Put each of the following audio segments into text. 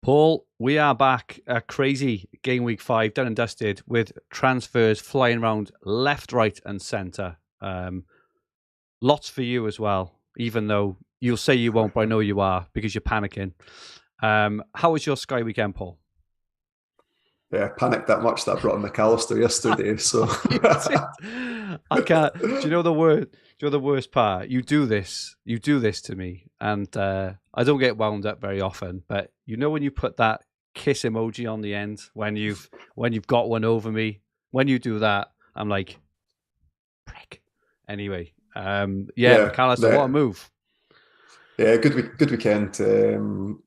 Paul, we are back. A crazy game week 5, done and dusted, with transfers flying around left, right, and centre. Lots for you as well, even though you'll say you won't, but I know you are because you're panicking. How was your Sky weekend, Paul? Yeah, I panicked that much that I brought in McAllister yesterday. So I can't. Do you know the word? Do you know the worst part? You do this to me, and I don't get wound up very often. But you know when you put that kiss emoji on the end when you've got one over me, when you do that, I'm like, prick. Anyway, yeah, McAllister, what a move! yeah, good weekend.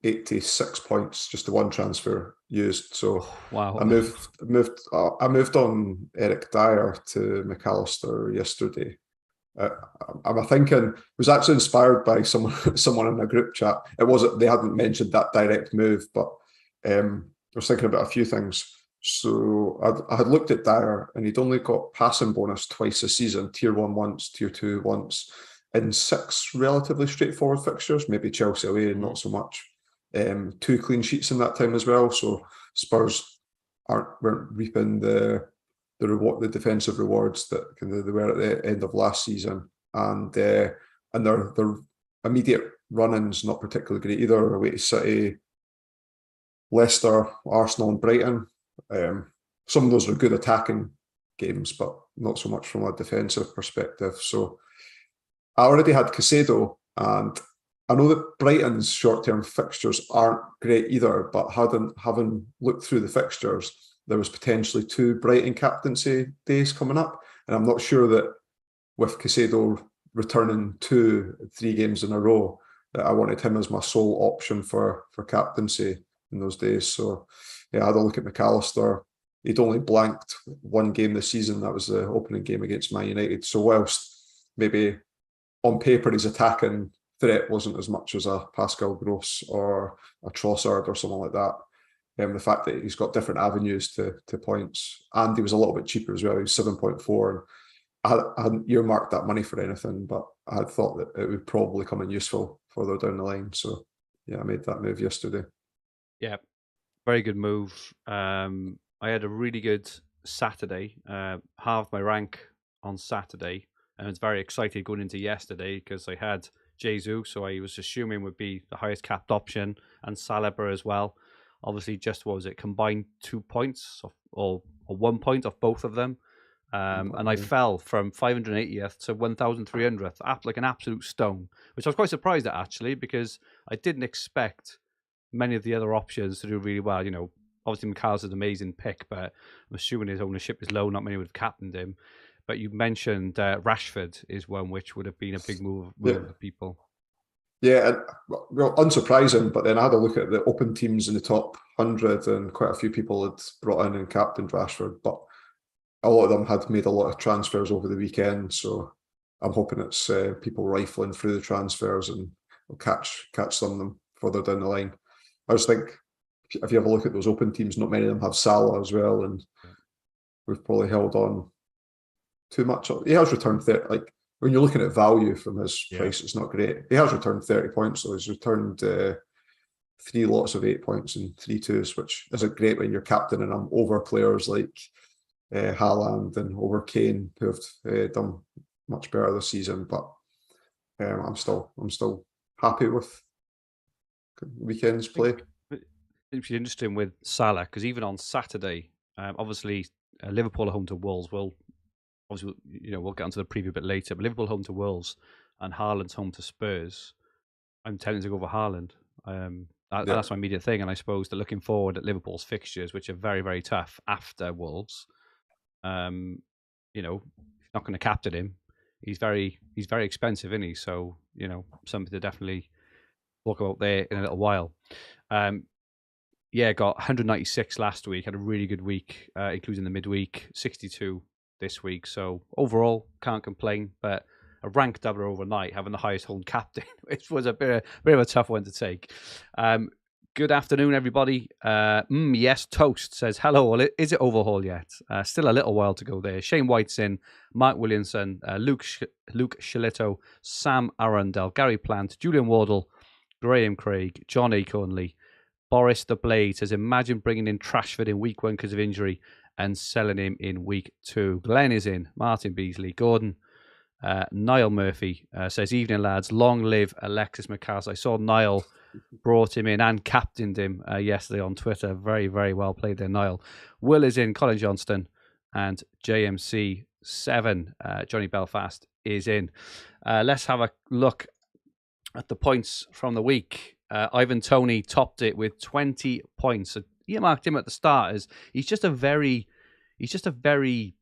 86 points, just the one transfer used. So Wow. I moved on Eric Dyer to McAllister yesterday. I'm thinking was actually inspired by someone in a group chat. It wasn't, they hadn't mentioned that direct move, but I was thinking about a few things. So I had looked at Dyer, and he'd only got passing bonus twice a season, tier 1 once, tier 2 once, in 6 relatively straightforward fixtures, maybe Chelsea away, not so much. 2 clean sheets in that time as well. So Spurs weren't reaping the defensive rewards that they were at the end of last season, and their immediate run-ins not particularly great either. Away to City, Leicester, Arsenal, and Brighton. Some of those are good attacking games, but not so much from a defensive perspective. So I already had Caicedo, and I know that Brighton's short-term fixtures aren't great either, but having looked through the fixtures, there was potentially 2 Brighton captaincy days coming up, and I'm not sure that with Caicedo returning 3 games in a row, that I wanted him as my sole option for captaincy in those days. So yeah, I had a look at McAllister. He'd only blanked 1 game this season. That was the opening game against Man United. So whilst maybe on paper his attacking threat wasn't as much as a Pascal Gross or a Trossard or something like that, the fact that he's got different avenues to points, and he was a little bit cheaper as well. He was 7.4. I hadn't earmarked that money for anything, but I had thought that it would probably come in useful further down the line. So yeah, I made that move yesterday. Yeah, very good move. I had a really good Saturday. Halved my rank on Saturday, and I was very excited going into yesterday because I had Jesus, so I was assuming would be the highest capped option, and Salah as well. Obviously, just what was it, combined 2 points or 1 point off both of them. And I fell from 580th to 1,300th, like an absolute stone, which I was quite surprised at actually, because I didn't expect many of the other options to do really well. You know, obviously McAllister's an amazing pick, but I'm assuming his ownership is low. Not many would have captained him. But you mentioned Rashford is one which would have been a big move for people. Yeah, well, unsurprising, but then I had a look at the open teams in the top 100, and quite a few people had brought in and captained Rashford, but a lot of them had made a lot of transfers over the weekend, so I'm hoping it's people rifling through the transfers, and we'll catch some of them further down the line. I just think if you have a look at those open teams, not many of them have Salah as well, and we've probably held on too much. He has returned 30, like when you're looking at value from his price, it's not great. He has returned 30 points, so he's returned 3 lots of 8 points and 3 twos, which isn't great when you're captaining him over players like Haaland and over Kane, who have done much better this season. But I'm still happy with weekend's play. It's interesting with Salah, because even on Saturday, obviously Liverpool are home to Wolves. Obviously, we'll get onto the preview a bit later, but Liverpool home to Wolves and Haaland's home to Spurs. I'm telling to go for Haaland. That's my immediate thing, and I suppose they're looking forward at Liverpool's fixtures, which are very, very tough after Wolves. If you're not going to captain him, he's very expensive, isn't he? So something to definitely talk about there in a little while. Got 196 last week. Had a really good week, including the midweek. 62 this week. So overall, can't complain. But a rank doubler overnight, having the highest home captain, which was a bit of a tough one to take. Good afternoon, everybody. Yes, Toast says, hello, is it overhaul yet? Still a little while to go there. Shane White's in, Mark Williamson, Luke Shillito, Sam Arundel, Gary Plant, Julian Wardle, Graham Craig, John A. Conley, Boris the Blade says, imagine bringing in Rashford in week 1 because of injury and selling him in week 2. Glenn is in. Martin Beasley. Gordon. Niall Murphy says, evening lads, long live Alexis McAllister. I saw Niall brought him in and captained him yesterday on Twitter. Very, very well played there, Niall. Will is in. Colin Johnston and JMC7. Johnny Belfast is in. Let's have a look at the points from the week. Ivan Toney topped it with 20 points. So you marked him at the start as he's just a very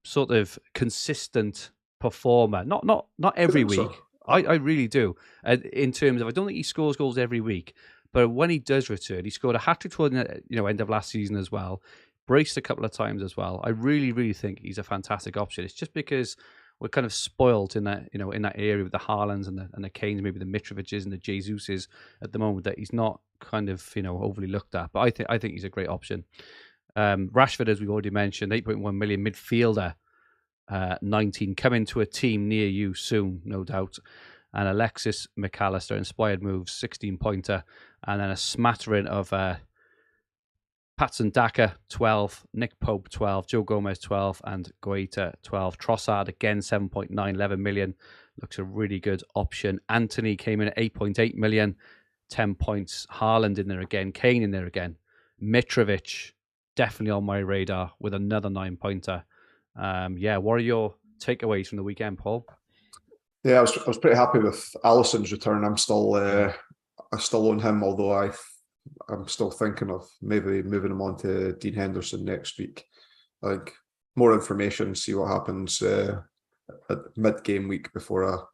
sort of consistent performer. Not every week. So. I really do. In terms of, I don't think he scores goals every week, but when he does return, he scored a hat-trick toward end of last season as well. Braced a couple of times as well. I really, really think he's a fantastic option. It's just because we're kind of spoiled in that, in that area with the Haalands and the Kanes, maybe the Mitroviches and the Jesuses at the moment, that he's not kind of, overly looked at. But I think he's a great option. Rashford, as we've already mentioned, 8.1 million midfielder, 19, coming to a team near you soon, no doubt. And Alexis McAllister, inspired moves, 16-pointer, and then a smattering of Patson Daka, 12, Nick Pope, 12, Joe Gomez, 12, and Guaita, 12. Trossard, again, 7.9, 11 million. Looks a really good option. Anthony came in at 8.8 million, 10 points. Haaland in there again. Kane in there again. Mitrovic, definitely on my radar with another 9-pointer. What are your takeaways from the weekend, Paul? Yeah, I was pretty happy with Alisson's return. I'm still on him, although I'm still thinking of maybe moving him on to Dean Henderson next week. I think more information, see what happens at mid-game week before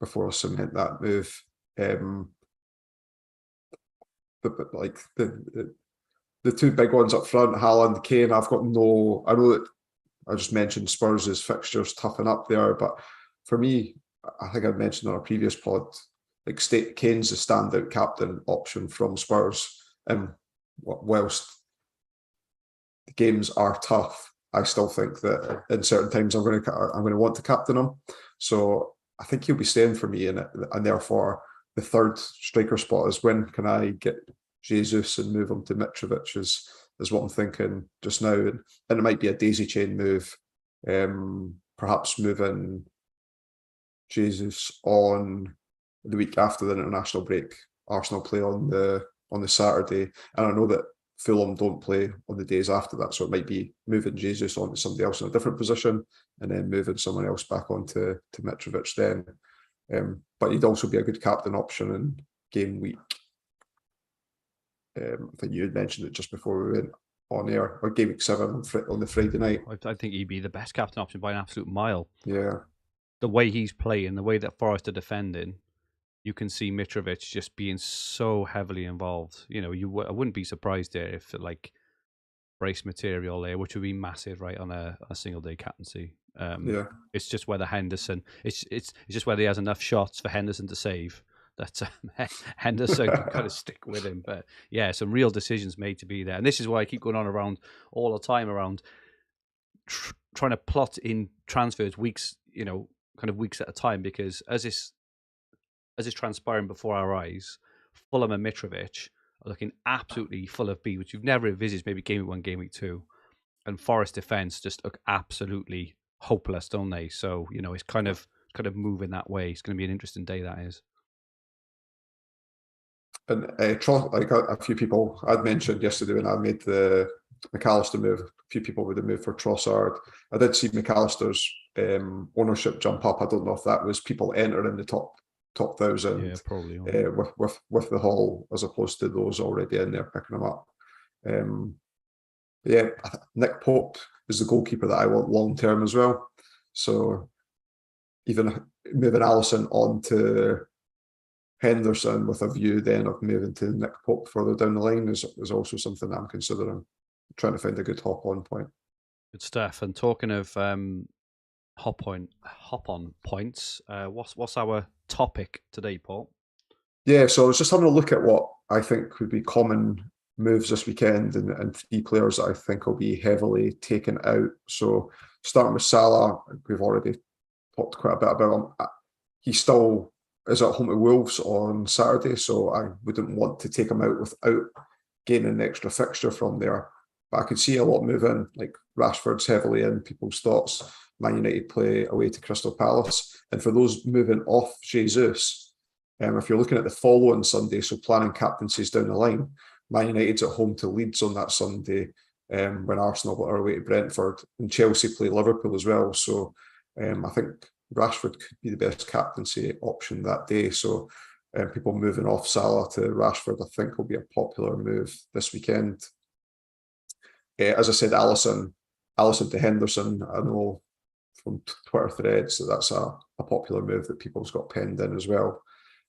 I cement that move. But like the two big ones up front, Haaland, Kane, I know that I just mentioned Spurs' fixtures toughen up there, but for me, I think I mentioned on a previous pod, like Kane's the standout captain option from Spurs. Whilst the games are tough, I still think that in certain times I'm going to want to captain him. So I think he'll be staying for me, and therefore the third striker spot is when can I get Jesus and move him to Mitrovic is what I'm thinking just now, and it might be a daisy chain move. Perhaps moving Jesus on the week after the international break. Arsenal play on the Saturday, and I know that Fulham don't play on the days after that, so it might be moving Jesus on to somebody else in a different position, and then moving someone else back on to Mitrovic then. But he'd also be a good captain option in game week. I think you had mentioned it just before we went on air, or game week 7 on the Friday night. I think he'd be the best captain option by an absolute mile. Yeah. The way he's playing, the way that Forest are defending, you can see Mitrovic just being so heavily involved. I wouldn't be surprised there if like brace material there, which would be massive, right, on a single day captaincy. It's just whether Henderson, it's just whether he has enough shots for Henderson to save that Henderson can kind of stick with him. But yeah, some real decisions made to be there, and this is why I keep going on around all the time around trying to plot in transfers weeks, kind of weeks at a time, because as it's transpiring before our eyes, Fulham and Mitrovic are looking absolutely full of beat, which you've never envisaged. Maybe game week 1, game week 2, and Forest defence just look absolutely hopeless, don't they? So it's kind of moving that way. It's going to be an interesting day, that is. And like a few people I'd mentioned yesterday when I made the McAllister move, a few people would have moved for Trossard. I did see McAllister's ownership jump up. I don't know if that was people entering the top 1,000. Yeah, probably. With the haul, as opposed to those already in there picking them up. Nick Pope is the goalkeeper that I want long term as well. So even moving Alisson on to Henderson with a view then of moving to Nick Pope further down the line is also something I'm considering. Trying to find a good hop-on point. Good stuff. And talking of hop-on points, what's our topic today, Paul? Yeah, so I was just having a look at what I think would be common moves this weekend, and 3 players that I think will be heavily taken out. So starting with Salah, we've already talked quite a bit about him. He still is at home to Wolves on Saturday, so I wouldn't want to take him out without gaining an extra fixture from there. But I could see a lot moving, like Rashford's heavily in people's thoughts. Man United play away to Crystal Palace. And for those moving off Jesus, if you're looking at the following Sunday, so planning captaincies down the line, Man United's at home to Leeds on that Sunday, when Arsenal are away to Brentford, and Chelsea play Liverpool as well. So I think Rashford could be the best captaincy option that day. So people moving off Salah to Rashford, I think, will be a popular move this weekend. As I said, Alisson to Henderson, I know from Twitter threads that's a popular move that people's got penned in as well.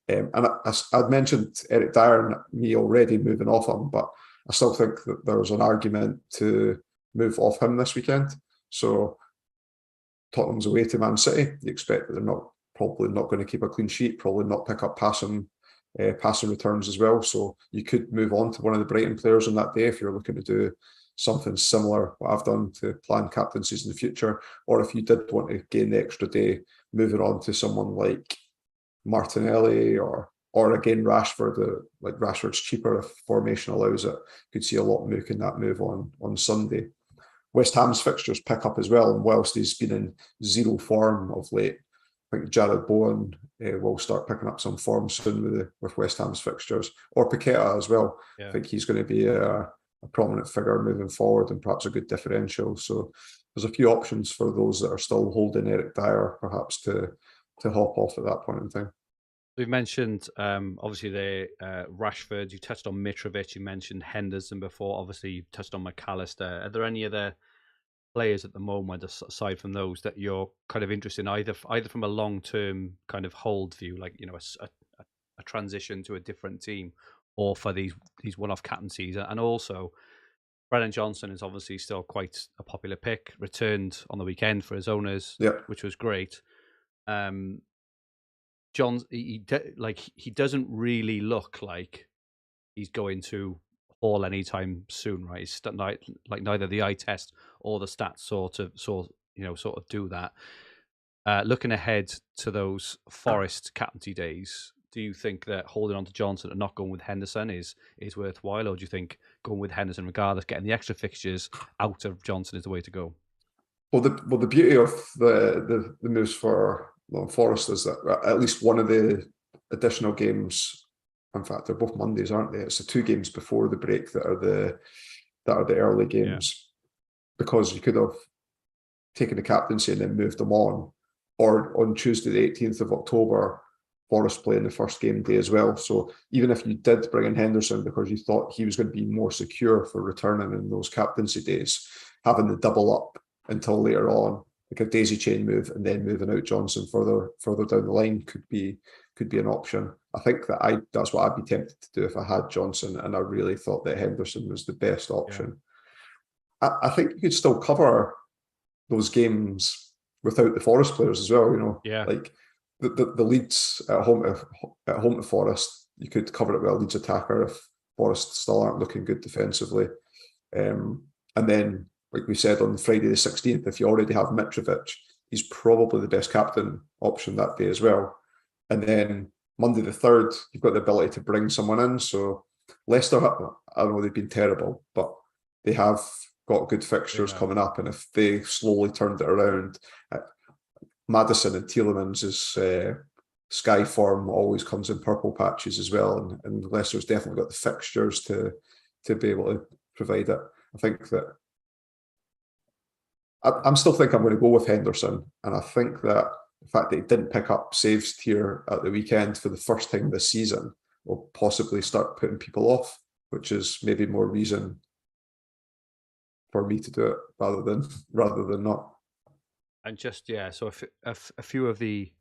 And I'd mentioned Eric Dyer and me already moving off him, but I still think that there's an argument to move off him this weekend. So Tottenham's away to Man City. You expect that they're probably not going to keep a clean sheet, probably not pick up passing returns as well. So you could move on to one of the Brighton players on that day if you're looking to do something similar what I've done to plan captaincies in the future, or if you did want to gain the extra day, moving on to someone like Martinelli or again Rashford. Like Rashford's cheaper if formation allows it. Could see a lot making that move on Sunday. West Ham's fixtures pick up as well, and whilst he's been in zero form of late, I think Jared Bowen will start picking up some form soon with West Ham's fixtures, or Paqueta as well. Yeah. I think he's going to be a prominent figure moving forward and perhaps a good differential. So there's a few options for those that are still holding Eric Dyer, perhaps to hop off at that point in time. We've mentioned obviously the Rashford. You touched on Mitrovic. You mentioned Henderson before. Obviously, you touched on McAllister. Are there any other players at the moment, aside from those, that you're kind of interested in, either from a long-term kind of hold view, like a transition to a different team, or for these one-off captaincies? And also, Brennan Johnson is obviously still quite a popular pick. Returned on the weekend for his owners, which was great. John, he doesn't really look like he's going to haul anytime soon, right? He's like neither the eye test or the stats sort of do that. Looking ahead to those Forest captaincy days, do you think that holding on to Johnson and not going with Henderson is worthwhile, or do you think going with Henderson regardless, getting the extra fixtures out of Johnson is the way to go? Well, the beauty of the moves for Forest is that at least one of the additional games, in fact, they're both Mondays, aren't they? It's the 2 games before the break that are the early games, because you could have taken the captaincy and then moved them on, or on Tuesday the 18th of October, Forest playing the first game day as well. So even if you did bring in Henderson because you thought he was going to be more secure for returning in those captaincy days, having the double up until later on, like a daisy chain move, and then moving out Johnson further down the line could be an option. I think that's what I'd be tempted to do if I had Johnson, and I really thought that Henderson was the best option. Yeah. I think you could still cover those games without the Forest players as well. Like the Leeds at home to Forest, you could cover it with a Leeds attacker if Forest still aren't looking good defensively, and then, like we said, on Friday the 16th, if you already have Mitrovic, he's probably the best captain option that day as well. And then Monday the 3rd, you've got the ability to bring someone in. So Leicester, I know they've been terrible, but they have got good fixtures coming up. And if they slowly turned it around, Maddison and Tielemans' Sky form always comes in purple patches as well. And Leicester's definitely got the fixtures to be able to provide it. I think that I'm still think I'm going to go with Henderson, and I think that the fact that he didn't pick up saves tier at the weekend for the first time this season will possibly start putting people off, which is maybe more reason for me to do it rather than not. And just so if a few of the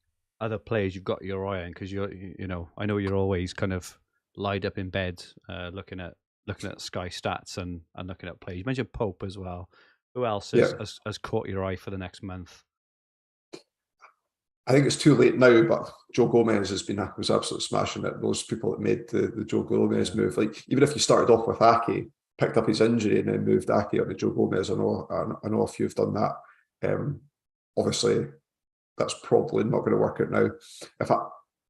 other players you've got your eye on, because I know you're always kind of lied up in bed looking at Sky stats and looking at plays. You mentioned Pope as well. Who else has caught your eye for the next month? I think it's too late now, but Joe Gomez was absolutely smashing it. Those people that made the Joe Gomez move, like even if you started off with Ake, picked up his injury and then moved Ake up to Joe Gomez, I know a few have done that. Obviously, that's probably not going to work out now.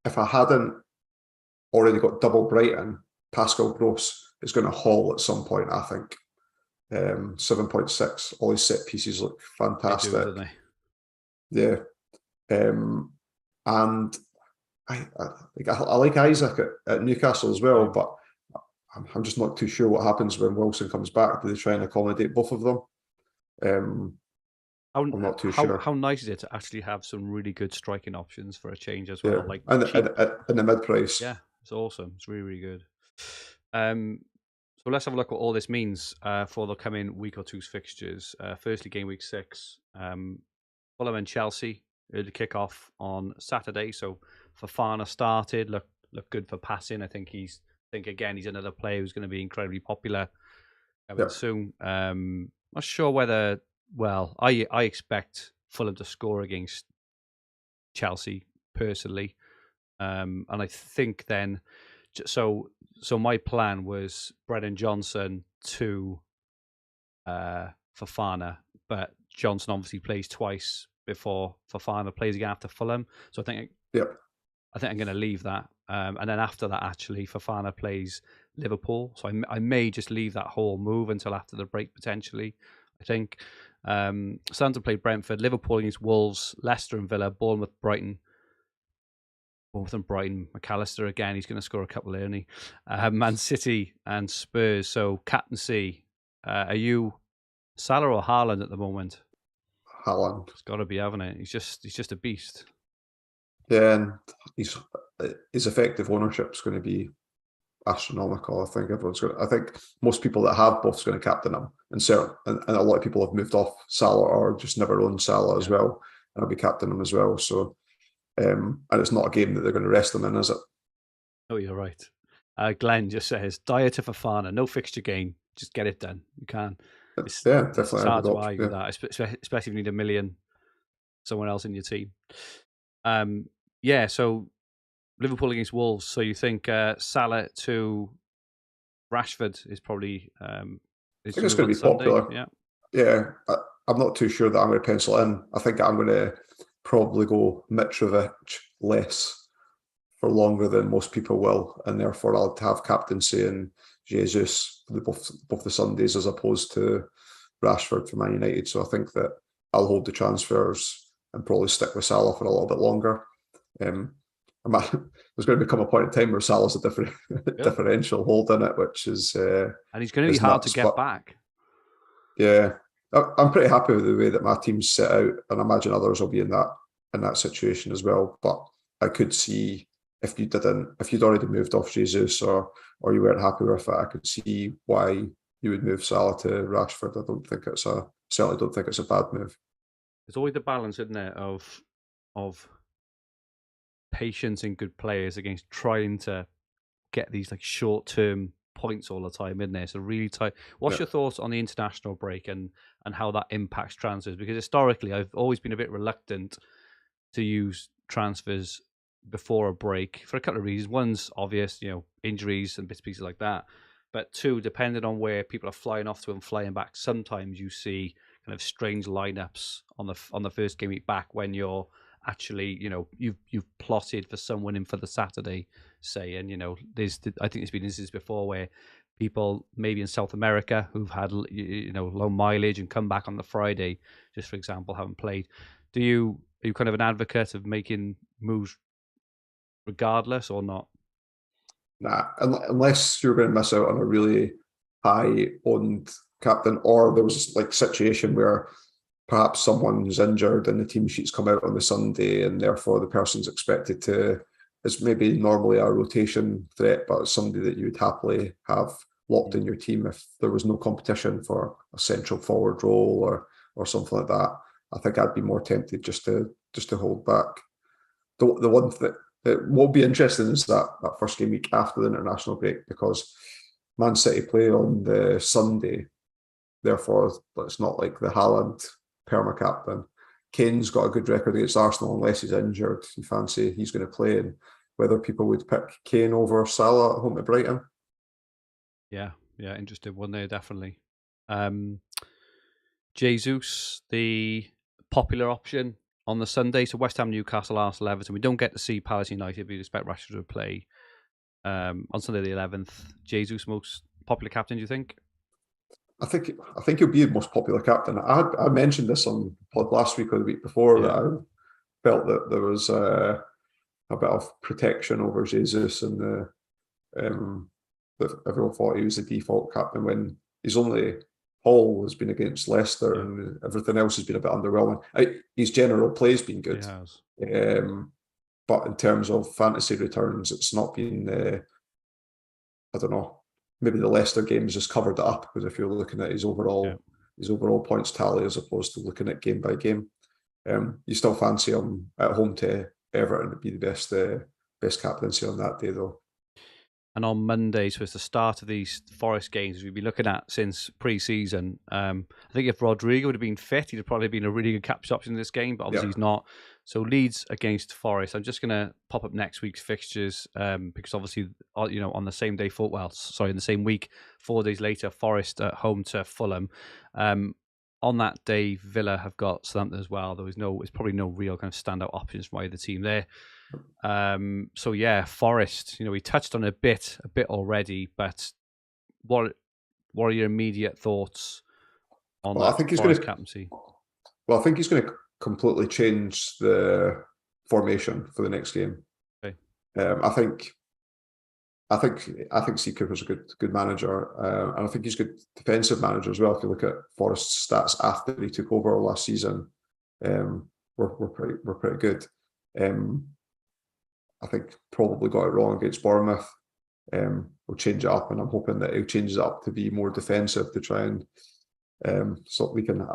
If I hadn't already got double Brighton, Pascal Gross it's going to haul at some point, I think. 7.6, all his set pieces look fantastic. They do, don't they? Yeah. And I like Isaac at Newcastle as well, but I'm just not too sure what happens when Wilson comes back. Do they try and accommodate both of them? I'm not too sure. How nice is it to actually have some really good striking options for a change as well? Yeah. Like and in the mid price. Yeah, it's awesome. It's really, really good. So let's have a look at what all this means for the coming week or two's fixtures. Firstly, game week 6. Fulham and Chelsea early kick off on Saturday. So Fofana started, looked good for passing. I think he's another player who's going to be incredibly popular soon. Not sure whether. Well, I expect Fulham to score against Chelsea personally, and I think then. So my plan was Brennan Johnson to Fofana, but Johnson obviously plays twice before Fofana plays again after Fulham. So I think I'm going to leave that, and then after that, actually, Fofana plays Liverpool. So I may just leave that whole move until after the break potentially. I think Southampton play Brentford, Liverpool against Wolves, Leicester and Villa, Bournemouth, Brighton. Both and Brighton, McAllister again. He's going to score a couple early. Man City and Spurs. So captaincy. Are you Salah or Haaland at the moment? Haaland. It's got to be, haven't it? He's just a beast. Yeah, and his effective ownership is going to be astronomical. I think most people that have both are going to captain him, and a lot of people have moved off Salah or just never owned Salah as well, and I'll be captaining him as well. So. And it's not a game that they're going to rest them in, is it? Oh, you're right. Glenn just says, diet to Fofana, no fixture game, just get it done. You can. Definitely. It's hard to argue with that, especially if you need $1 million, someone else in your team. So Liverpool against Wolves. So you think Salah to Rashford is probably... I think it's going to be popular. Yeah. I'm not too sure that I'm going to pencil in. I think I'm going to probably go Mitrovic less for longer than most people will, and therefore I'll have captaincy and Jesus both the Sundays as opposed to Rashford for Man United. So I think that I'll hold the transfers and probably stick with Salah for a little bit longer. There's going to become a point in time where Salah's a differential hold in it, which is and he's going to be hard to get back. Yeah. I'm pretty happy with the way that my team's set out, and I imagine others will be in that situation as well. But I could see if you'd already moved off Jesus or you weren't happy with it, I could see why you would move Salah to Rashford. I certainly don't think it's a bad move. There's always the balance, isn't there, of patience in good players against trying to get these like short-term points all the time, isn't there? So really tight. What's your thoughts on the international break and how that impacts transfers? Because historically, I've always been a bit reluctant to use transfers before a break for a couple of reasons. One's obvious, injuries and bits and pieces like that. But two, depending on where people are flying off to and flying back, sometimes you see kind of strange lineups on the first game week back when you're actually, you've plotted for someone in for the Saturday, say, and I think there's been instances before where people maybe in South America who've had low mileage and come back on the Friday, just for example, haven't played. Are you kind of an advocate of making moves regardless or not? Nah, unless you're going to miss out on a really high owned captain, or there was like a situation where perhaps someone's injured and the team sheets come out on the Sunday and therefore the person's expected to, it's maybe normally a rotation threat, but it's somebody that you would happily have locked in your team if there was no competition for a central forward role or something like that. I think I'd be more tempted just to hold back. The one that will be interesting is that first game week after the international break, because Man City play on the Sunday. Therefore, it's not like the Haaland perma-captain. Kane's got a good record against Arsenal unless he's injured. You fancy he's going to play, and whether people would pick Kane over Salah at home to Brighton. Yeah, interesting one there, definitely. Jesus, the popular option on the Sunday. So West Ham, Newcastle, Arsenal, Everton. We don't get to see Palace United. We expect Rashford to play on Sunday the 11th. Jesus most popular captain, do you think? I think he'll be the most popular captain. I mentioned this on pod last week or the week before that I felt that there was a bit of protection over Jesus, and that everyone thought he was the default captain when he's only Hall has been against Leicester and everything else has been a bit underwhelming. His general play's been good, but in terms of fantasy returns, it's not been. I don't know. Maybe the Leicester games just covered it up, because if you're looking at his overall points tally as opposed to looking at game by game, you still fancy him at home to Everton to be the best captaincy on that day, though. And on Monday, so it's the start of these Forest games we've been looking at since pre-season. I think if Rodrigo would have been fit, he'd have probably been a really good captain option in this game, but obviously he's not. So Leeds against Forest. I'm just going to pop up next week's fixtures because obviously, on the same day, in the same week, 4 days later, Forest at home to Fulham. On that day, Villa have got Southampton as well. There's probably no real kind of standout options from either team there. Forest, we touched on a bit already, but what are your immediate thoughts on Forest captaincy? Well, I think he's going to completely change the formation for the next game. Okay. I think Steve Cooper's a good manager, and I think he's a good defensive manager as well. If you look at Forest's stats after he took over last season, we're pretty good. I think probably got it wrong against Bournemouth. We'll change it up, and I'm hoping that he'll change it up to be more defensive to try and so we can.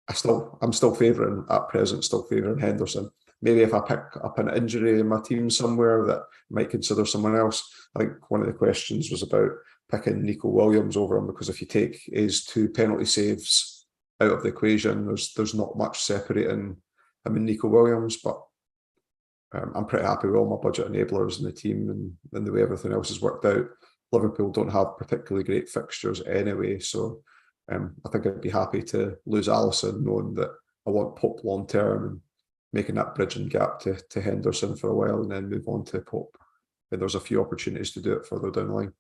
I'm still favouring at present. Still favouring Henderson. Maybe if I pick up an injury in my team somewhere that I might consider someone else. I think one of the questions was about picking Nico Williams over him, because if you take his 2 penalty saves out of the equation, there's not much separating him and Nico Williams, but. I'm pretty happy with all my budget enablers in the team and the way everything else has worked out. Liverpool don't have particularly great fixtures anyway, so I think I'd be happy to lose Alisson, knowing that I want Pope long term and making that bridging gap to Henderson for a while and then move on to Pope. And there's a few opportunities to do it further down the line.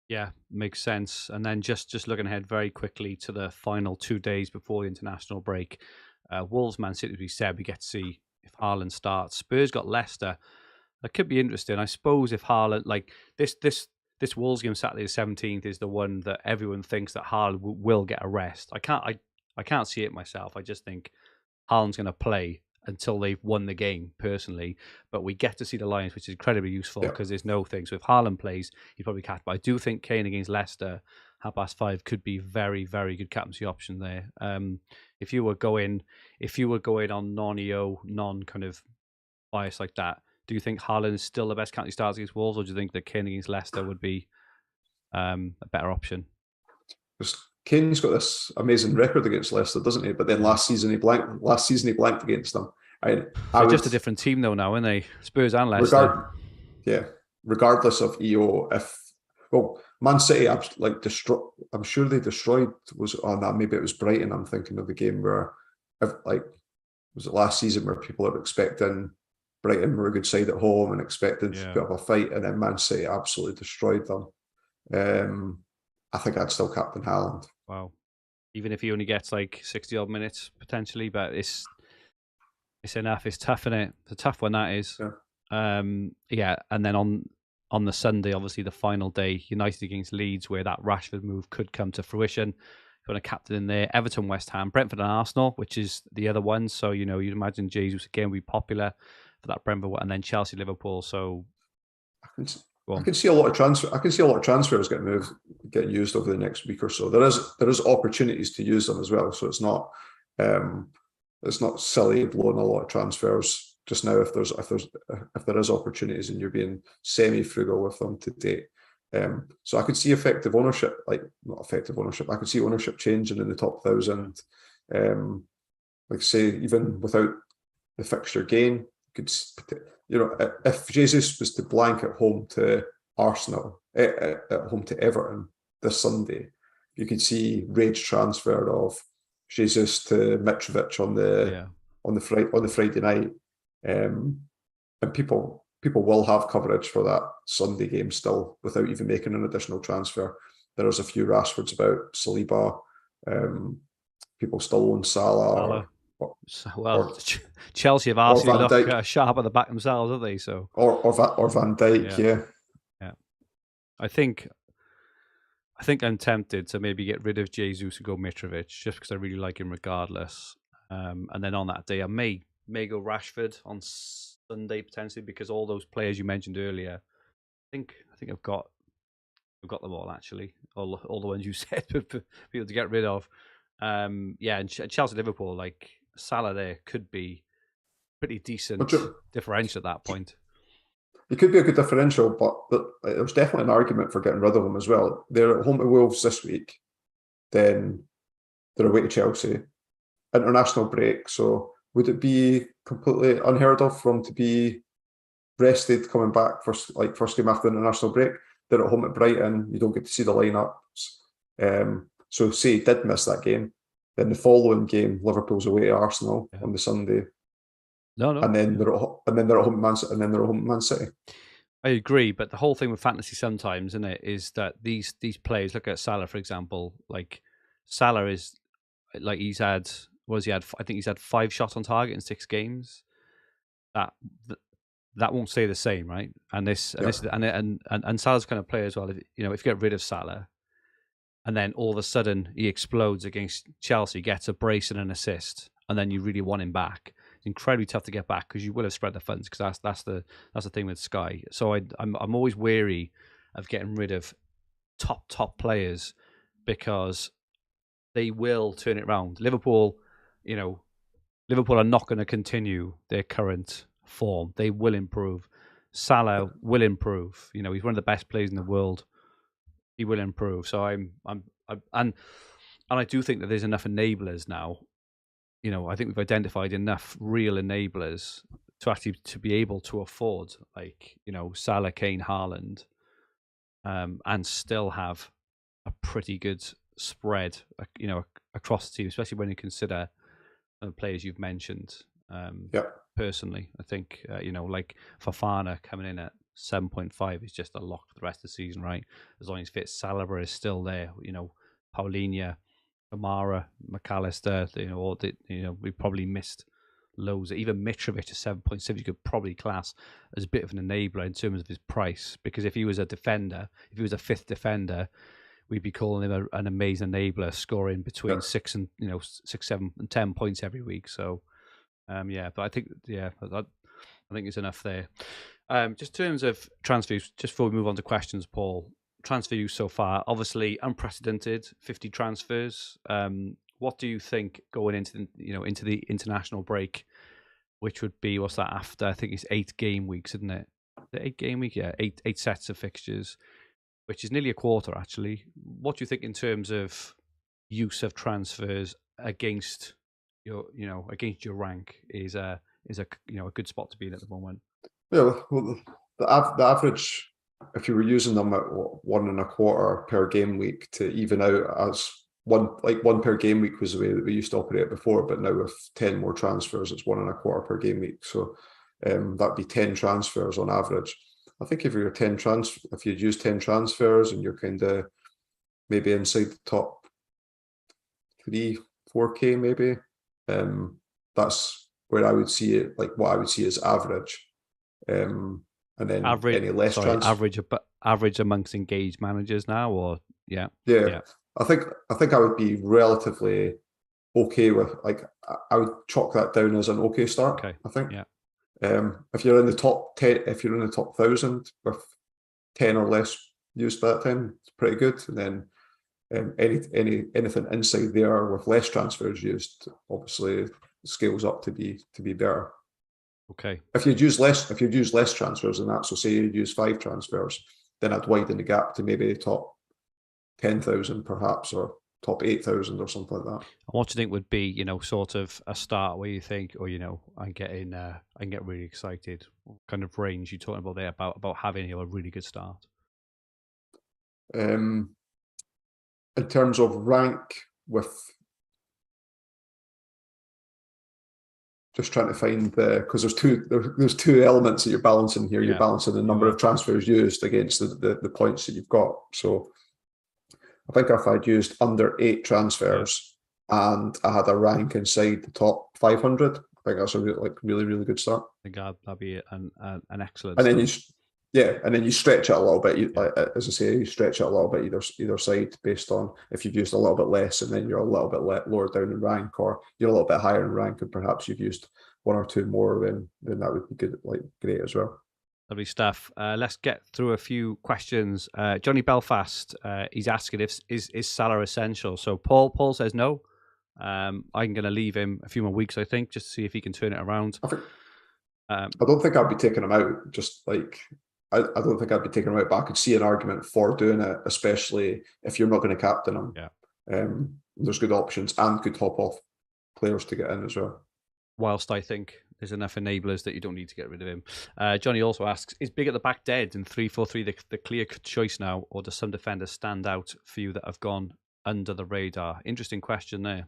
Yeah, makes sense. And then just looking ahead very quickly to the final 2 days before the international break, Wolves, Man City, as we said, we get to see if Haaland starts. Spurs got Leicester. That could be interesting. I suppose if Haaland, like this Wolves game Saturday the 17th is the one that everyone thinks that Haaland will get a rest. I can't see it myself. I just think Haaland's going to play until they've won the game, personally. But we get to see the Lions, which is incredibly useful because there's no thing. So if Haaland plays, he'd probably catch. But I do think Kane against Leicester, 5:30, could be very, very good captaincy option there. If you were going on non-EO, non-kind of bias like that, do you think Haaland is still the best captaincy start against Wolves, or do you think that Kane against Leicester would be a better option? Kane's got this amazing record against Leicester, doesn't he? But then last season he blanked against them. They're just a different team though now, aren't they? Spurs and Leicester. Regardless of EO, Man City, I'm sure they destroyed. Maybe it was Brighton. I'm thinking of the game where, was it last season where people are expecting Brighton were a good side at home and expected to put up a fight, and then Man City absolutely destroyed them. I think I'd still captain Haaland. Wow. Even if he only gets 60 odd minutes potentially, but it's enough. It's tough, isn't it? It's a tough one, that is. Yeah. And then on the Sunday, obviously the final day, United against Leeds, where that Rashford move could come to fruition. Got a captain in there. Everton, West Ham, Brentford and Arsenal, which is the other one. So, you'd imagine Jesus again would be popular for that Brentford one, and then Chelsea, Liverpool. So I can see a lot of transfers getting used over the next week or so. There is opportunities to use them as well. So it's not silly blowing a lot of transfers just now if there is opportunities and you're being semi-frugal with them to date. So I could see effective ownership, not effective ownership. I could see ownership changing in the top 1,000. Say even without the fixture gain, if Jesus was to blank at home to Arsenal, at home to Everton this Sunday, you could see rage transfer of Jesus to Mitrovic on the Friday night, and people people will have coverage for that Sunday game still without even making an additional transfer. There's a few Rashfords about, Saliba, people still own Salah. Chelsea have actually looked sharp at the back themselves, have they? So or Van Dijk, yeah. I think I'm tempted to maybe get rid of Jesus and go Mitrovic just because I really like him regardless. And then on that day, I may go Rashford on Sunday potentially because all those players you mentioned earlier, I think I've got them all actually, all the ones you said for people to get rid of. And Chelsea Liverpool, like Salah there could be pretty decent differential at that point. It could be a good differential, but there's definitely an argument for getting rid of them as well. They're at home to Wolves this week, then they're away to Chelsea. International break, so would it be completely unheard of for them to be rested coming back for first game after the international break? They're at home at Brighton, you don't get to see the lineups. So say he did miss that game, then the following game, Liverpool's away to Arsenal on the Sunday. No. And then they're at home at Man City. I agree, but the whole thing with fantasy sometimes, isn't it, is that these players, look at Salah, for example, like Salah is like he's had I think he's had 5 shots on target in 6 games. That won't stay the same, right? And Salah's kind of player as well. If you get rid of Salah, and then all of a sudden he explodes against Chelsea, gets a brace and an assist, and then you really want him back. It's incredibly tough to get back because you will have spread the funds because that's the thing with Sky. So I'm always wary of getting rid of top players because they will turn it around. Liverpool are not going to continue their current form. They will improve. Salah will improve. He's one of the best players in the world. He will improve. So I do think that there's enough enablers now. I think we've identified enough real enablers to be able to afford Salah, Kane, Haaland, and still have a pretty good spread, across the team, especially when you consider the players you've mentioned. Personally, I think like Fofana coming in at 7.5 is just a lock for the rest of the season, right? As long as fit, Salah is still there. Paulinho, Kamara, McAllister. We probably missed loads. Even Mitrovic at 7.7, you could probably class as a bit of an enabler in terms of his price, because if he was a defender, if he was a 5th defender, we'd be calling him an amazing enabler, scoring between 6 and 7 and 10 points every week. So, but I think it's enough there. Just in terms of transfers, just before we move on to questions, Paul, transfer use so far, obviously unprecedented, 50 transfers. What do you think going into the international break, which would be, what's that after? I think it's 8 game weeks, isn't it? The 8 game week, yeah, 8 sets of fixtures, which is nearly a quarter actually. What do you think in terms of use of transfers against your rank is a good spot to be in at the moment? Yeah, well, the average, if you were using them at 1.25 per game week to even out as one per game week was the way that we used to operate before, but now with 10 more transfers, it's 1.25 per game week. So that'd be 10 transfers on average. I think if you'd use 10 transfers and you're kind of maybe inside the top 3-4K maybe, that's where I would see it, like what I would see as average. And then any less average amongst engaged managers now, or yeah. I think I would be relatively okay with, I would chalk that down as an okay start. Okay. I think. If you're in the top 10, if you're in the top 1,000 with 10 or less used by that time, it's pretty good. And then anything inside there with less transfers used, obviously scales up to be better. Okay. If you'd use less transfers than that, so say you'd use 5 transfers, then I'd widen the gap to maybe top 10,000 perhaps, or top 8,000 or something like that. And what do you think would be, sort of a start where you think, I get really excited? What kind of range you talking about there about having a really good start? In terms of rank, with trying to find because there's two elements that you're balancing here. You're balancing the number of transfers used against the points that you've got. So I think if I'd used under 8 transfers and I had a rank inside the top 500, I think that's a really good start. I think that'd be an excellent. And then you stretch it a little bit. As I say, you stretch it a little bit either side based on if you've used a little bit less, and then you're a little bit lower down in rank, or you're a little bit higher in rank, and perhaps you've used 1 or 2 more. Then that would be good, great as well. Lovely stuff. Let's get through a few questions. Johnny Belfast, he's asking is Salah essential? So Paul says no. I'm going to leave him a few more weeks, I think, just to see if he can turn it around. I don't think I'd be taking him out. Just like I don't think I'd be taking him out, but I could see an argument for doing it, especially if you're not going to captain him. Yeah. There's good options and good hop off players to get in as well. Whilst I think there's enough enablers that you don't need to get rid of him. Johnny also asks, is big at the back dead in 3-4-3 the clear choice now, or does some defenders stand out for you that have gone under the radar? Interesting question there.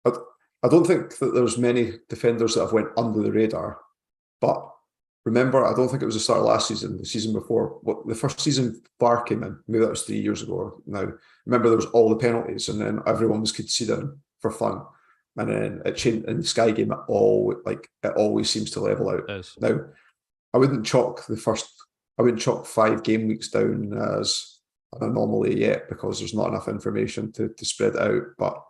I don't think that there's many defenders that have went under the radar, but remember, I don't think it was the start of last season, the season before. The first season VAR came in, maybe that was 3 years ago now. Remember, there was all the penalties, and then everyone was conceding for fun. And then it changed in the Sky game. It always seems to level out. Now, I wouldn't chalk 5 game weeks down as an anomaly yet, because there's not enough information to spread it out. But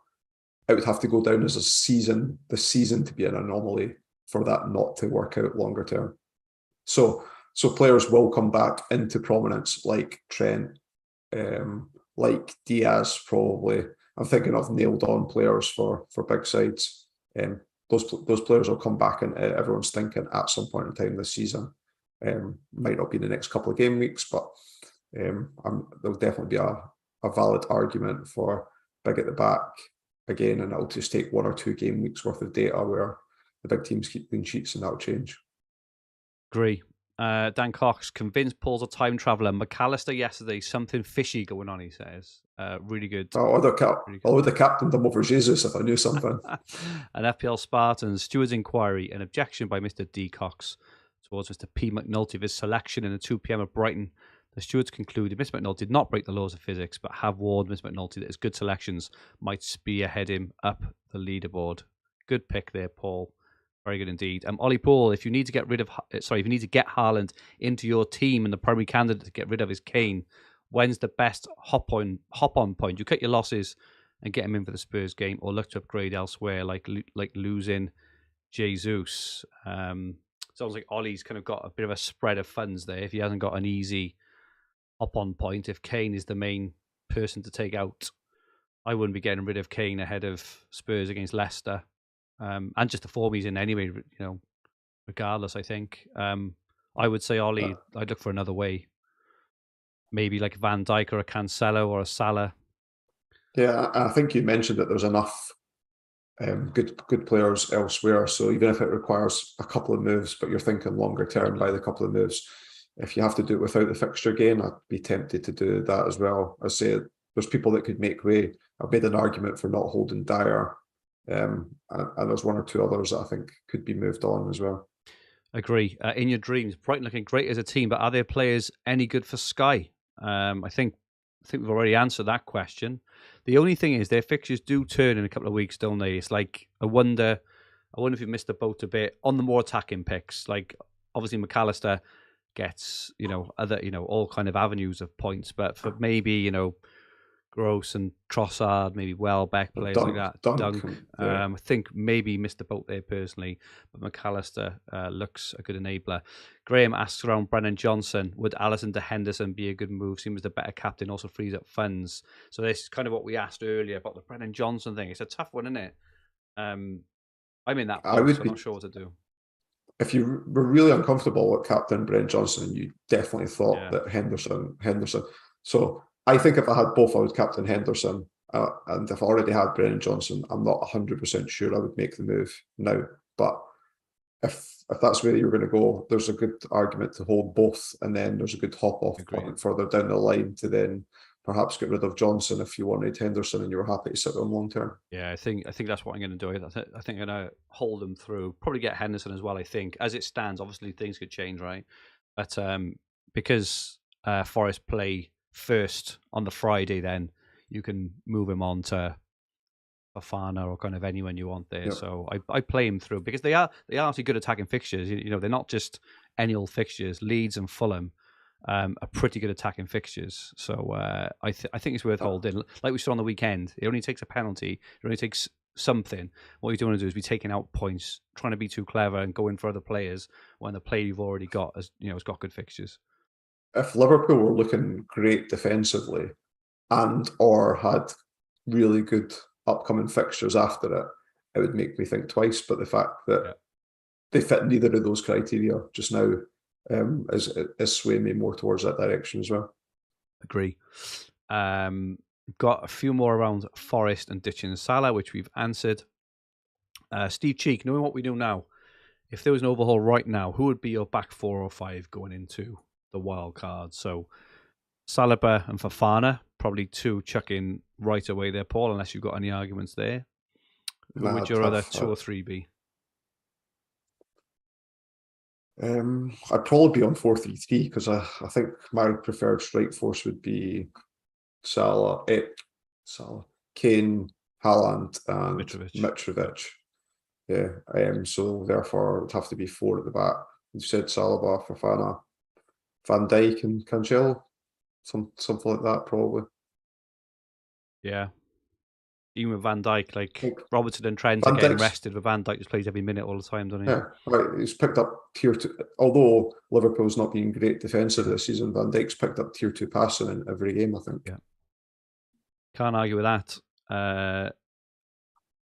it would have to go down as the season to be an anomaly for that not to work out longer term. So players will come back into prominence, like Trent, like Diaz probably. I'm thinking of nailed on players for big sides. Those players will come back and everyone's thinking at some point in time this season. Might not be the next couple of game weeks, but there'll definitely be a valid argument for big at the back again, and it'll just take 1 or 2 game weeks worth of data where the big teams keep clean sheets, and that'll change. Agree. Dan Cox, convinced Paul's a time traveller. McAllister yesterday, something fishy going on, he says. Really good. I would have captained them over Jesus if I knew something. An FPL Spartans, Steward's inquiry, an objection by Mr. D. Cox towards Mr. P. McAnulty of his selection in the 2 p.m. at Brighton. The stewards concluded Mr. McAnulty did not break the laws of physics, but have warned Mr. McAnulty that his good selections might spearhead him up the leaderboard. Good pick there, Paul. Very good indeed. Ollie Paul, if you need to get Haaland into your team and the primary candidate to get rid of is Kane, when's the best hop on point? You cut your losses and get him in for the Spurs game, or look to upgrade elsewhere, like losing Jesus. Sounds like Ollie's kind of got a bit of a spread of funds there. If he hasn't got an easy hop on point, if Kane is the main person to take out, I wouldn't be getting rid of Kane ahead of Spurs against Leicester. And just the form he's in anyway, regardless, I think. I would say Ollie, I'd look for another way. Maybe like Van Dijk or a Cancelo or a Salah. Yeah, I think you mentioned that there's enough good players elsewhere. So even if it requires a couple of moves, but you're thinking longer term by the couple of moves, if you have to do it without the fixture gain, I'd be tempted to do that as well. I say there's people that could make way. I've made an argument for not holding Dyer. And there's 1 or 2 others that I think could be moved on as well. Agree. In your dreams, Brighton looking great as a team, but are their players any good for Sky? I think we've already answered that question. The only thing is their fixtures do turn in a couple of weeks, don't they? It's like I wonder if you missed the boat a bit on the more attacking picks. Like obviously McAllister gets other all kind of avenues of points, but for maybe Gross and Trossard, maybe Welbeck, players like that. Dunk. Yeah. I think maybe missed the boat there personally, but McAllister looks a good enabler. Graham asks around Brennan Johnson, would Alisson to Henderson be a good move? Seems the better captain, also frees up funds. So this is kind of what we asked earlier about the Brennan Johnson thing. It's a tough one, isn't it? I'm in that boat, so I'm not sure what to do. If you were really uncomfortable with captain Brennan Johnson, you definitely thought that Henderson. So I think if I had both, I would captain Henderson. And if I already had Brennan Johnson, I'm not 100% sure I would make the move now. But if that's where you're going to go, there's a good argument to hold both. And then there's a good hop-off point further down the line to then perhaps get rid of Johnson if you wanted Henderson and you were happy to sit on long term. Yeah, I think that's what I'm going to do. I think I'm going to hold them through. Probably get Henderson as well. I think as it stands, obviously things could change, right? But because Forest play first on the Friday, then you can move him on to Fofana or kind of anyone you want there. Yep. So I play him through because they are actually good attacking fixtures. You know, they're not just any old fixtures. Leeds and Fulham are pretty good attacking fixtures. So I think it's worth holding. Like we saw on the weekend, it only takes a penalty. It only takes something. What you don't want to do is be taking out points, trying to be too clever and going for other players when the player you've already got has got good fixtures. If Liverpool were looking great defensively and or had really good upcoming fixtures after it, it would make me think twice. But the fact that they fit neither of those criteria just now is swaying me more towards that direction as well. Agree. Got a few more around Forest and ditching Salah, which we've answered. Steve Cheek, knowing what we do now, if there was an overhaul right now, who would be your back 4 or 5 going into the wild card? So Saliba and Fofana, probably 2 chucking right away there, Paul, unless you've got any arguments there. Who would your other 2 or 3 be? I'd probably be on 4-3-3 because I think my preferred strike force would be Salah, Kane, Haaland, and Mitrovic. Yeah. So therefore, it would have to be 4 at the back. You said Saliba, Fofana, Van Dijk, and Cancelo, something like that, probably. Yeah. Even with Van Dijk, like Robertson and Trent are getting rested, but Van Dijk just plays every minute all the time, doesn't he? Yeah, right. He's picked up tier 2. Although Liverpool's not been great defensive this season, Van Dijk's picked up tier 2 passing in every game, I think. Yeah. Can't argue with that.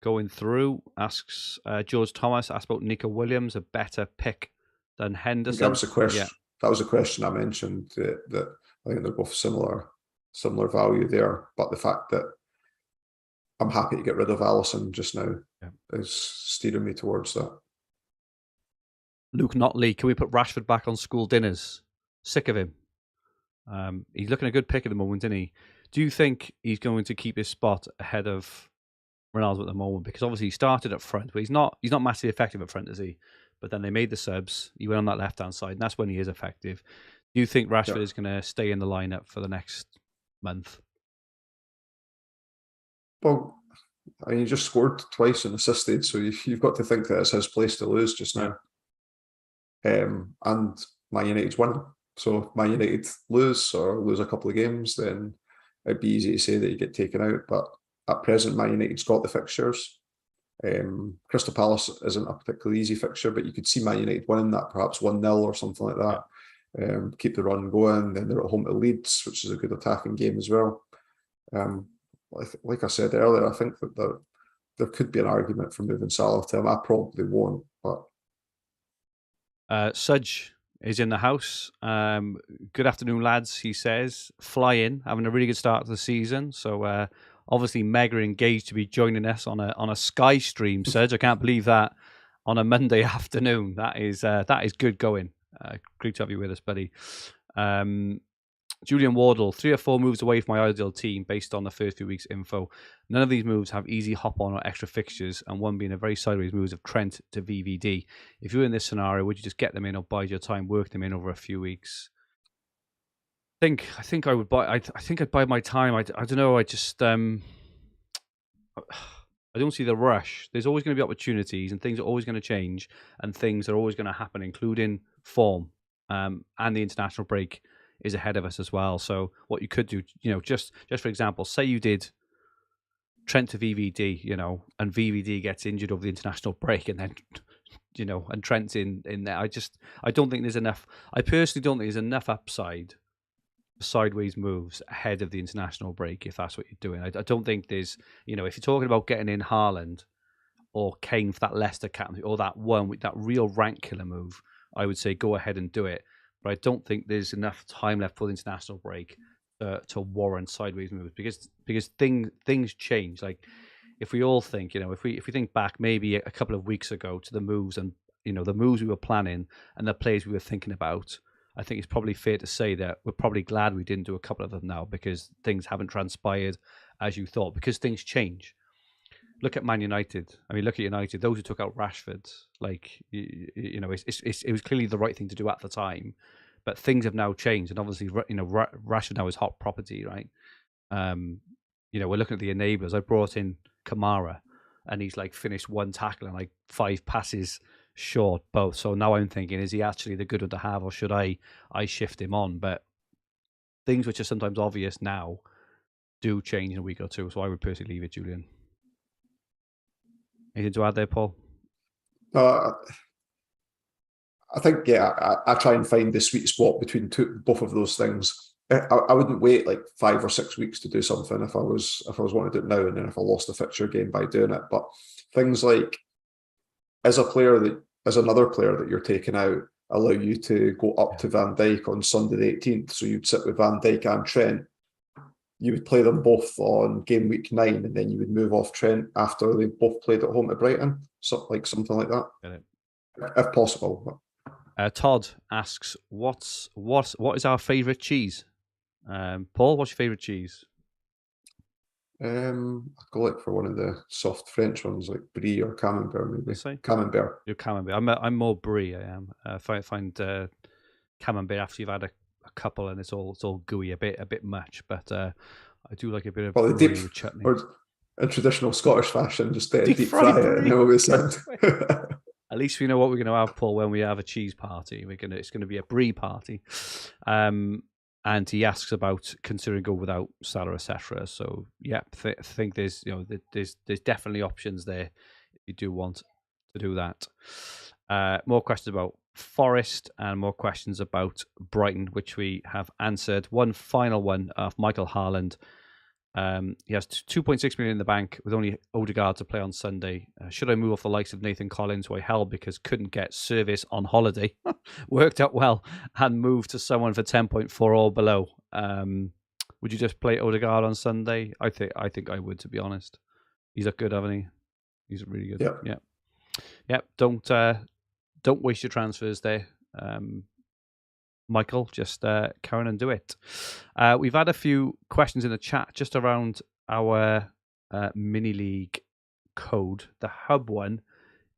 Going through, asks George Thomas, asked about Nico Williams, a better pick than Henderson. That was a question. Yeah. That was a question I mentioned, that I think they're both similar value there. But the fact that I'm happy to get rid of Alisson just now is steering me towards that. Luke Notley, can we put Rashford back on school dinners? Sick of him. He's looking a good pick at the moment, isn't he? Do you think he's going to keep his spot ahead of Ronaldo at the moment? Because obviously he started up front, but he's not massively effective up front, is he? But then they made the subs. He went on that left-hand side, and that's when he is effective. Do you think Rashford is going to stay in the lineup for the next month? Well, I mean, he just scored twice and assisted, so you've got to think that it's his place to lose just now. And Man United's winning. So if Man United lose or lose a couple of games, then it'd be easy to say that you get taken out. But at present, Man United's got the fixtures. Crystal Palace isn't a particularly easy fixture, but you could see Man United winning that, perhaps 1-0 or something like that. Keep the run going. Then they're at home to Leeds, which is a good attacking game as well. Like I said earlier, I think that there could be an argument for moving Salah to him. I probably won't, but Sudge is in the house. Good afternoon, lads. He says, fly in, having a really good start to the season. So obviously, mega engaged to be joining us on a Sky stream. Sudge, I can't believe that on a Monday afternoon. That is good going. Great to have you with us, buddy. Julian Wardle, 3 or 4 moves away from my ideal team based on the first few weeks' info. None of these moves have easy hop-on or extra fixtures, and one being a very sideways move of Trent to VVD. If you were in this scenario, would you just get them in or bide your time, work them in over a few weeks? I think I would buy. I think I'd buy my time. I don't know. I just I don't see the rush. There's always going to be opportunities, and things are always going to change, and things are always going to happen, including form and the international break is ahead of us as well. So what you could do, just for example, say you did Trent to VVD, and VVD gets injured over the international break, and then and Trent's in there. I don't think there's enough. I personally don't think there's enough upside for sideways moves ahead of the international break if that's what you're doing. I don't think there's, if you're talking about getting in Haaland or Kane for that Leicester captaincy or that one with that real rank killer move, I would say go ahead and do it. But I don't think there's enough time left for the international break to warrant sideways moves because things change. Like if we all think, if we think back maybe a couple of weeks ago to the moves and the moves we were planning and the players we were thinking about, I think it's probably fair to say that we're probably glad we didn't do a couple of them now, because things haven't transpired as you thought, because things change. Look at Man United. I mean, look at United. Those who took out Rashford, like, you know, it was clearly the right thing to do at the time, but things have now changed, and obviously, you know, Rashford now is hot property, right? You know, we're looking at the enablers. I brought in Kamara, and he's like finished one tackle and like 5 passes short both. So now I'm thinking, is he actually the good one to have, or should I shift him on? But things which are sometimes obvious now do change in a week or two. So I would personally leave it, Julian. Anything to add there, Paul? I think, I try and find the sweet spot between both of those things. I wouldn't wait like 5 or 6 weeks to do something if I was wanting to do it now, and then if I lost a fixture game by doing it. But things like, as another player that you're taking out, allow you to go up to Van Dijk on Sunday the 18th. So you'd sit with Van Dijk and Trent. You would play them both on game week 9, and then you would move off Trent after they both played at home at Brighton. Something like that, if possible. Todd asks, what is our favourite cheese? Paul, what's your favourite cheese? I'll go for one of the soft French ones, like Brie or Camembert, maybe. Camembert. You're Camembert. I'm more Brie. I am. I find Camembert after you've had a couple and it's all gooey, a bit much. But I do like a bit of Brie with chutney. Or in traditional Scottish fashion, just deep fry it and always send. At least we know what we're going to have, Paul, when we have a cheese party. It's going to be a Brie party. And he asks about considering go without Salah, etc. So yeah, I think there's definitely options there if you do want to do that. More questions about Forest and more questions about Brighton, which we have answered. One final one of Michael Haaland. He has 2.6 million in the bank with only Odegaard to play on Sunday. Should I move off the likes of Nathan Collins, who I held because couldn't get service on holiday? Worked out well, and moved to someone for 10.4 or below. Would you just play Odegaard on Sunday? I think I would, to be honest. He's looked good, haven't he? He's really good. Yeah. Don't waste your transfers there. Michael, just carry on and do it. We've had a few questions in the chat just around our mini league code. The hub one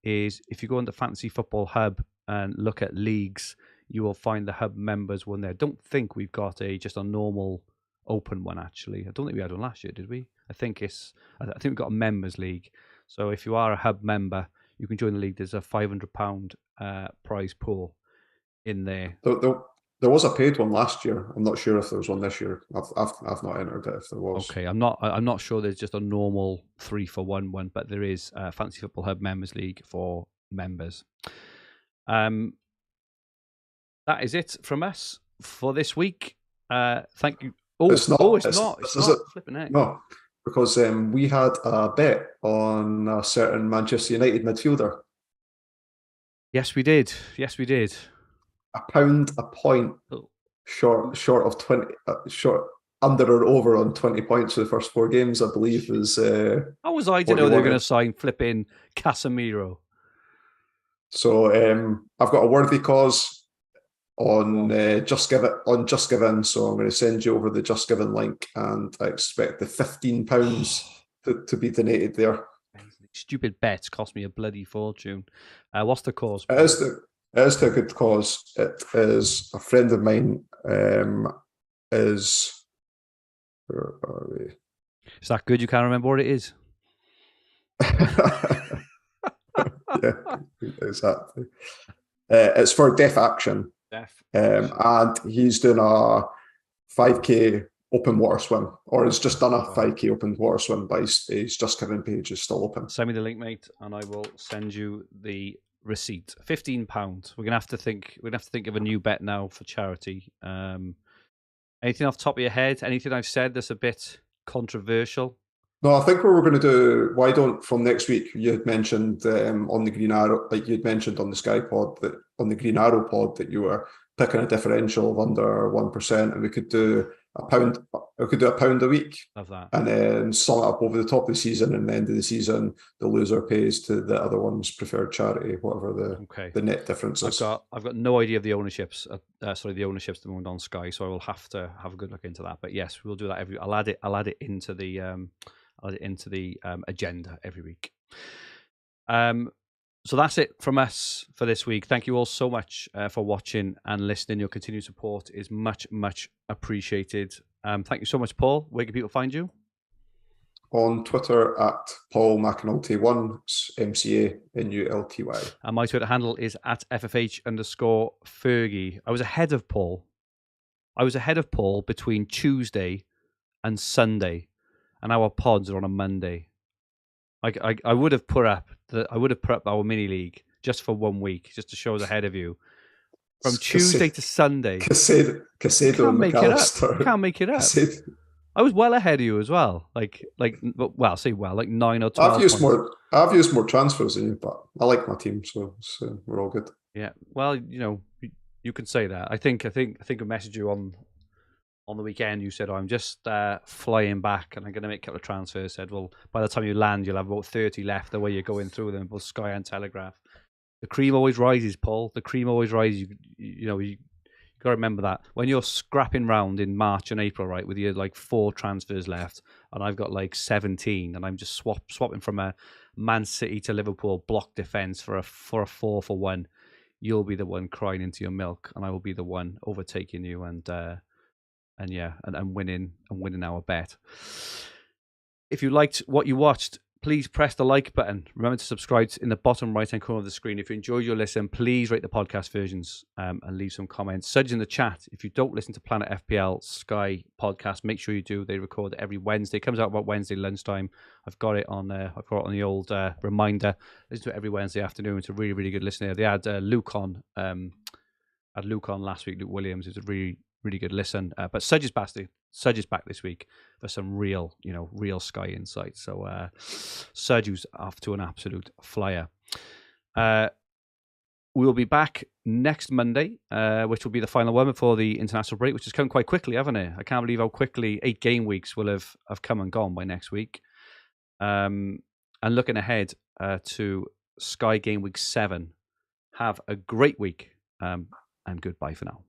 is, if you go into Fantasy Football Hub and look at leagues, you will find the hub members one there. I don't think we've got just a normal open one, actually. I don't think we had one last year, did we? I think we've got a members league. So if you are a hub member, you can join the league. There's a £500 prize pool in there. There was a paid one last year. I'm not sure if there was one this year. I've not entered it if there was. Okay, I'm not sure there's just a normal 3-for-1 one, but there is a Fantasy Football Hub Members League for members. That is it from us for this week. Thank you. It's not. Flipping heck. No, because we had a bet on a certain Manchester United midfielder. Yes, we did. £1 a point short of 20, under or over on 20 points for the first 4 games, I believe, is. How was I to know they were going to sign flipping Casemiro? So I've got a worthy cause on Just Give In, so I'm going to send you over the Just Give In link, and I expect the £15 to be donated there. Stupid bets cost me a bloody fortune. What's the cause? It is to a good cause. It is a friend of mine. Is where are we? Is that good? You can't remember what it is. Yeah, exactly. It's for Deaf Action. And he's doing a 5k open water swim, or he's just done a 5k open water swim, but his Just Giving page is still open. Send me the link, mate, and I will send you the receipt. £15. We're gonna have to think of a new bet now for charity. Anything off the top of your head? Anything I've said that's a bit controversial? No, I think what we're going to do, why don't, from next week, you had mentioned on the Green Arrow, like you had mentioned on the Sky Pod, that on the Green Arrow pod that you were picking a differential of under 1%, and we could do a pound. I could do £1 a week. Love that. And then sum it up over the top of the season, and the end of the season, the loser pays to the other one's preferred charity, whatever the net difference is. I've got no idea of the ownerships. The ownerships at the moment on Sky, so I will have to have a good look into that. But yes, we'll do that I'll add it into the agenda every week. So that's it from us for this week. Thank you all so much for watching and listening. Your continued support is much, much appreciated. Thank you so much, Paul. Where can people find you? On Twitter at Paul McAnulty1, it's MCANULTY. And my Twitter handle is at FFH_Fergi. I was ahead of Paul between Tuesday and Sunday, and our pods are on a Monday. I would have put up our mini league just for 1 week, just to show us ahead of you. From Tuesday to Sunday. Casado and McAllister. You can't make it up. I was well ahead of you as well. Like 9 or 12. I've used more transfers than you, but I like my team, so we're all good. Yeah. Well, you can say that. I think I messaged you on the weekend. You said, I'm just flying back and I'm going to make a couple of transfers. Said, well, by the time you land, you'll have about 30 left the way you're going through them, both Sky and Telegraph. The cream always rises, Paul. The cream always rises. You got to remember that. When you're scrapping round in March and April, right, with your 4 transfers left, and I've got 17, and I'm just swapping from a Man City to Liverpool block defence for a 4-for-1, you'll be the one crying into your milk, and I will be the one overtaking you and winning our bet. If you liked what you watched, please press the like button. Remember to subscribe in the bottom right-hand corner of the screen. If you enjoyed your listen, please rate the podcast versions and leave some comments. Suggest in the chat. If you don't listen to Planet FPL Sky podcast, make sure you do. They record every Wednesday. It comes out about Wednesday lunchtime. I've got it on the old reminder. Listen to it every Wednesday afternoon. It's a really, really good listen. They had Luke on. Last week. Luke Williams. It's a really, really good listen. But Sudge is back this week for some real Sky insight. So Sudge's off to an absolute flyer. We will be back next Monday, which will be the final one before the international break, which has come quite quickly, haven't it? I can't believe how quickly 8 game weeks will have come and gone by next week. And looking ahead to Sky Game Week 7, have a great week and goodbye for now.